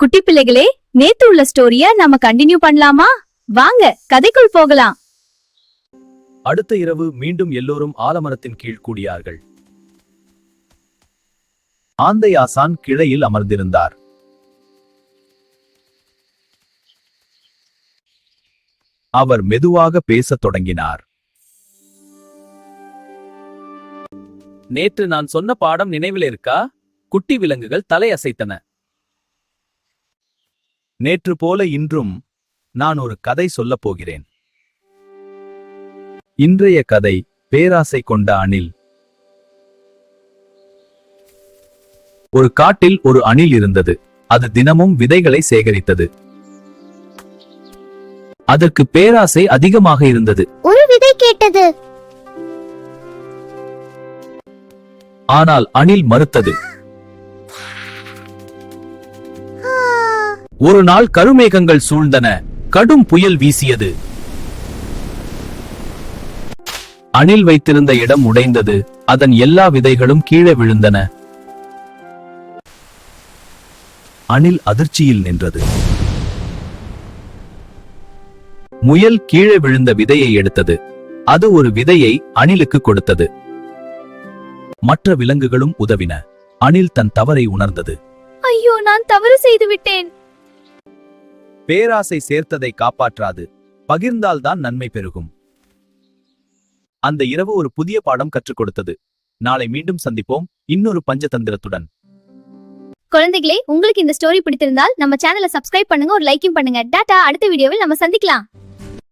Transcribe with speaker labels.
Speaker 1: குட்டி பிள்ளைகளே, நேத்து உள்ள ஸ்டோரிய நாம கண்டினியூ பண்ணலாமா? வாங்க கதைக்குள் போகலாம்.
Speaker 2: அடுத்த இரவு மீண்டும் எல்லோரும் ஆலமரத்தின் கீழ் கூடியார்கள். ஆந்தை ஆசான் கிளையில் அமர்ந்திருந்தார். அவர் மெதுவாக பேசத் தொடங்கினார். நேற்று நான் சொன்ன பாடம் நினைவில் இருக்கா? குட்டி விலங்குகள் தலை அசைத்தன. நேற்று போல இன்றும் நான் ஒரு கதை சொல்லப் போகிறேன். இன்றைய கதை பேராசை கொண்ட அணில். ஒரு காட்டில் ஒரு அணில் இருந்தது. அது தினமும் விதைகளை சேகரித்தது. அதற்கு பேராசை அதிகமாக இருந்தது.
Speaker 3: ஒரு விதை கேட்டது.
Speaker 2: ஆனால் அணில் மறுத்தது. ஒரு நாள் கருமேகங்கள் சூழ்ந்தன. கடும் புயல் வீசியது. அணில் வைத்திருந்த இடம் உடைந்தது. அதன் எல்லா விதைகளும் கீழே விழுந்தன. அணில் அதிர்ச்சியில் நின்றது. முயல் கீழே விழுந்த விதையை எடுத்தது. அது ஒரு விதையை அணிலுக்கு கொடுத்தது. மற்ற விலங்குகளும் உதவின. அணில் தன் தவறை உணர்ந்தது.
Speaker 1: ஐயோ, நான் தவறு செய்து விட்டேன்.
Speaker 2: பேராசை சேர்த்ததை காப்பாற்றாது. பகிர்ந்தால்தான் நன்மை பெருகும். அந்த இரவு ஒரு புதிய பாடம் கற்றுக் கொடுத்தது. நாளை மீண்டும் சந்திப்போம், இன்னொரு பஞ்சதந்திரத்துடன்.
Speaker 1: குழந்தைகளே, உங்களுக்கு இந்த ஸ்டோரி பிடித்திருந்தால் நம்ம சேனலை சப்ஸ்கிரைப் பண்ணுங்க, ஒரு லைக்கும் பண்ணுங்க. டாடா, அடுத்த வீடியோவில் நம்ம சந்திக்கலாம்.